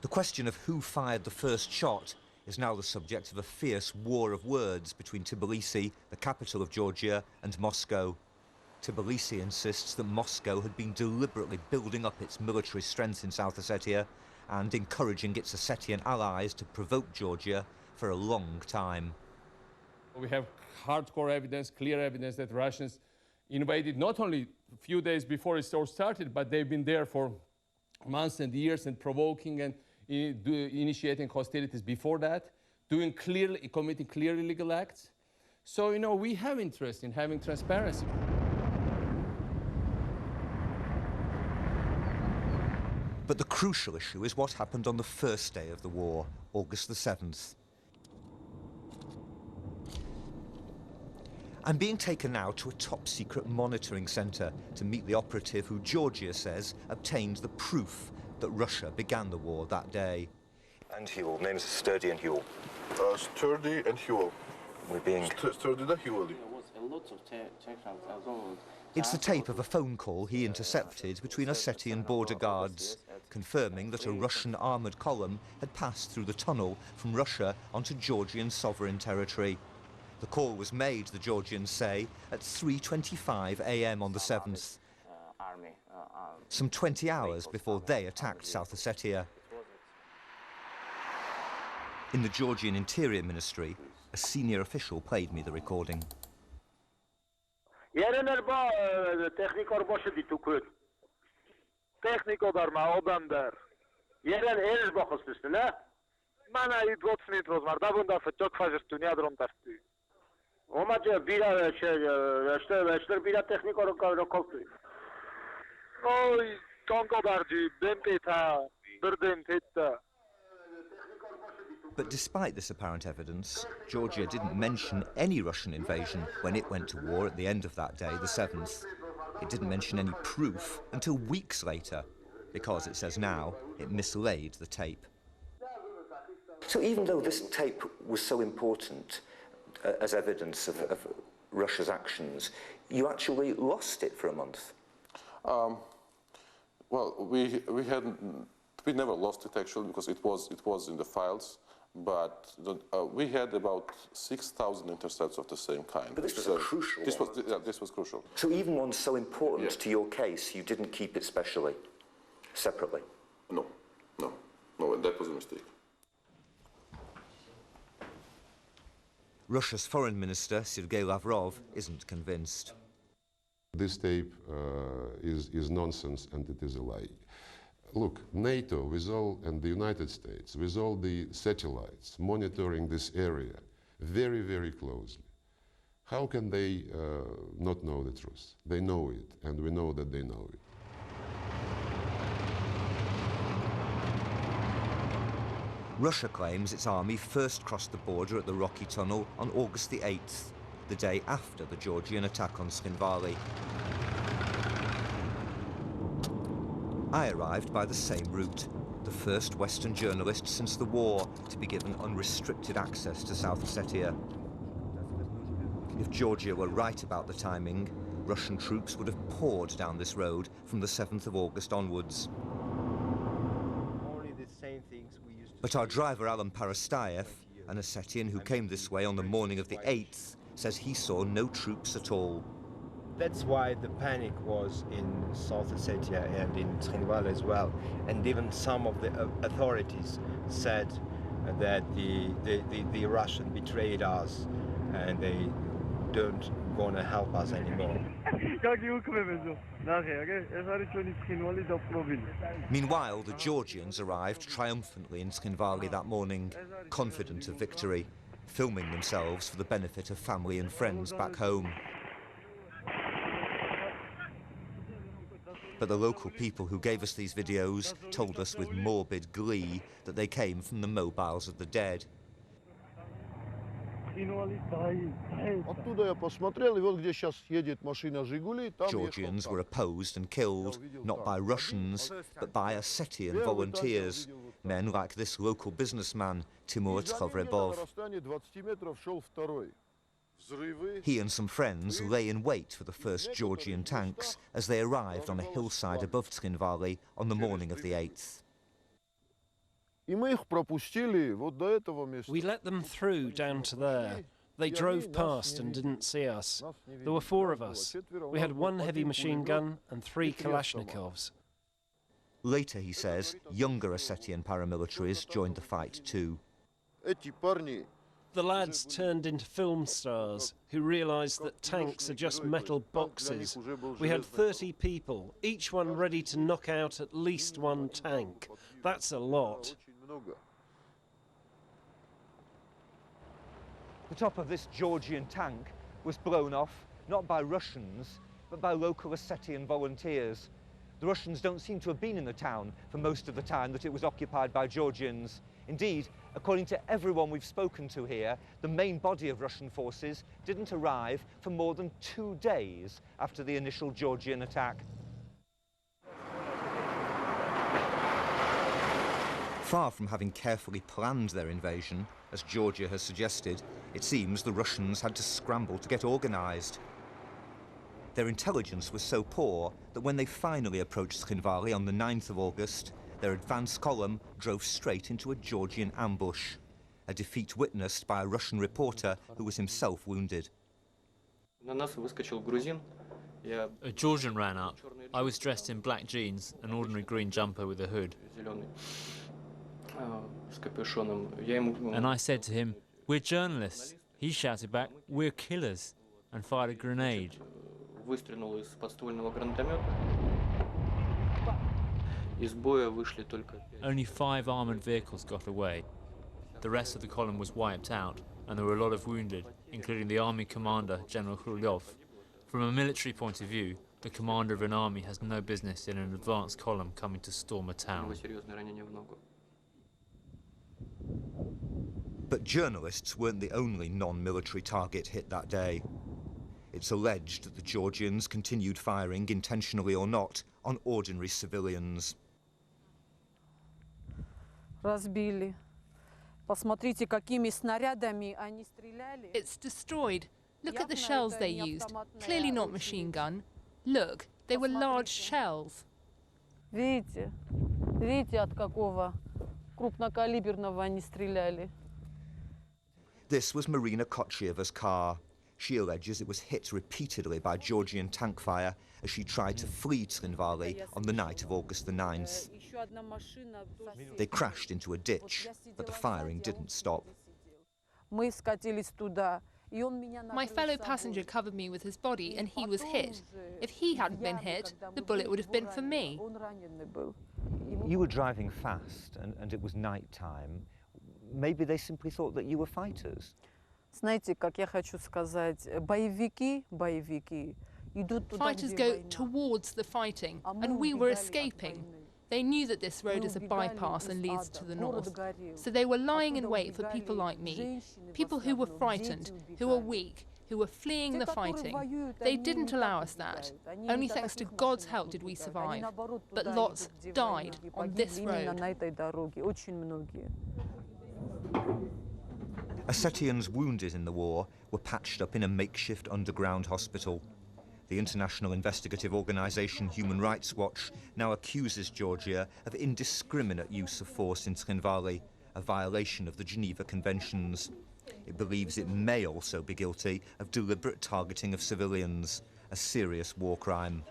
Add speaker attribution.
Speaker 1: The question of who fired the first shot is now the subject of a fierce war of words between Tbilisi, the capital of Georgia, and Moscow. Tbilisi insists that Moscow had been deliberately building up its military strength in South Ossetia and encouraging its Ossetian allies to provoke Georgia for a long time.
Speaker 2: We have hardcore evidence, clear evidence that Russians invaded not only a few days before it all started, but they've been there for months and years and provoking and initiating hostilities before that, committing clear illegal acts. So, we have interest in having transparency.
Speaker 1: But the crucial issue is what happened on the first day of the war, August the 7th. I'm being taken now to a top-secret monitoring centre to meet the operative who Georgia says obtained the proof that Russia began the war that day. And Huel, name's Sturdy and Huel.
Speaker 3: Sturdy and Huel.
Speaker 1: We're being...
Speaker 3: Sturdy and Huel.
Speaker 1: It's the tape of a phone call he intercepted between Ossetian border guards, confirming that a Russian armoured column had passed through the tunnel from Russia onto Georgian sovereign territory. The call was made, the Georgians say, at 3:25 a.m. on the 7th, some 20 hours before they attacked South Ossetia. In the Georgian Interior Ministry, a senior official played me the recording. But despite this apparent evidence, Georgia didn't mention any Russian invasion when it went to war at the end of that day, the 7th. It didn't mention any proof until weeks later, because, it says now, it mislaid the tape. So even though this tape was so important as evidence of Russia's actions, you actually lost it for a month?
Speaker 3: Well, we never lost it actually, because it was in the files. But we had about 6,000 intercepts of the same kind.
Speaker 1: But this was a crucial one.
Speaker 3: This was crucial.
Speaker 1: So even one so important to your case, you didn't keep it separately?
Speaker 3: No, and that was a mistake.
Speaker 1: Russia's foreign minister, Sergei Lavrov, isn't convinced.
Speaker 4: This tape is nonsense and it is a lie. Look, NATO and the United States, with all the satellites monitoring this area very, very closely, how can they not know the truth? They know it, and we know that they know it.
Speaker 1: Russia claims its army first crossed the border at the Rocky Tunnel on August the 8th, the day after the Georgian attack on Tskhinvali. I arrived by the same route, the first Western journalist since the war to be given unrestricted access to South Ossetia. If Georgia were right about the timing, Russian troops would have poured down this road from the 7th of August onwards. But our driver, Alan Parastayev, an Ossetian who came this way on the morning of the 8th, says he saw no troops at all.
Speaker 5: That's why the panic was in South Ossetia and in Tskhinvali as well. And even some of the authorities said that the Russians betrayed us and they don't want to help us anymore.
Speaker 1: Meanwhile, the Georgians arrived triumphantly in Tskhinvali that morning, confident of victory, filming themselves for the benefit of family and friends back home. But the local people who gave us these videos told us with morbid glee that they came from the mobiles of the dead. Georgians were opposed and killed, not by Russians, but by Ossetian volunteers, men like this local businessman, Timur Tkhovrebov. He and some friends lay in wait for the first Georgian tanks as they arrived on a hillside above Tskhinvali on the morning of the 8th.
Speaker 6: И мы их пропустили вот до этого места.
Speaker 7: We let them through down to there. They drove past and didn't see us. There were 4 of us. We had 1 heavy machine gun and 3 Kalashnikovs.
Speaker 1: Later, he says, younger Ossetian paramilitaries joined the fight too.
Speaker 6: Эти парни
Speaker 7: The lads turned into film stars who realised that tanks are just metal boxes. We had 30 people, each one ready to knock out at least 1 tank. That's a lot.
Speaker 6: очень много.
Speaker 1: The top of this Georgian tank was blown off, not by Russians, but by local Ossetian volunteers. The Russians don't seem to have been in the town for most of the time that it was occupied by Georgians. Indeed, according to everyone we've spoken to here, the main body of Russian forces didn't arrive for more than 2 days after the initial Georgian attack. Far from having carefully planned their invasion, as Georgia has suggested, it seems the Russians had to scramble to get organised. Their intelligence was so poor that when they finally approached Tskhinvali on the 9th of August, their advance column drove straight into a Georgian ambush, a defeat witnessed by a Russian reporter who was himself wounded.
Speaker 8: A Georgian ran up. I was dressed in black jeans, an ordinary green jumper with a hood. And I said to him, "We're journalists." He shouted back, "We're killers," and fired a grenade. Only 5 armoured vehicles got away. The rest of the column was wiped out, and there were a lot of wounded, including the army commander, General Khrulyov. From a military point of view, the commander of an army has no business in an advance column coming to storm a town.
Speaker 1: But journalists weren't the only non-military target hit that day. It's alleged that the Georgians continued firing, intentionally or not, on ordinary civilians.
Speaker 9: Разбили. Посмотрите, какими снарядами они стреляли.
Speaker 10: It's destroyed. Look at the shells they used. Clearly not machine gun. Look, they were large shells.
Speaker 9: Видите? Видите, от какого крупнокалиберного они стреляли?
Speaker 1: This was Marina Kochyeva's car. She alleges it was hit repeatedly by Georgian tank fire as she tried to flee Tskhinvali on the night of August the 9th. They crashed into a ditch, but the firing didn't stop.
Speaker 9: Мы скатились туда.
Speaker 10: My fellow passenger covered me with his body and he was hit. If he hadn't been hit, the bullet would have been for me.
Speaker 1: You were driving fast and it was night time. Maybe they simply thought that you were fighters.
Speaker 9: Знаете, как я хочу сказать, боевики идут туда,
Speaker 10: Fighters go towards the fighting, and we were escaping. They knew that this road is a bypass and leads to the north. So they were lying in wait for people like me, people who were frightened, who were weak, who were fleeing the fighting. They didn't allow us that. Only thanks to God's help did we survive. But lots died on this road.
Speaker 1: Ossetians wounded in the war were patched up in a makeshift underground hospital. The international investigative organisation Human Rights Watch now accuses Georgia of indiscriminate use of force in Tskhinvali, a violation of the Geneva Conventions. It believes it may also be guilty of deliberate targeting of civilians, a serious war crime.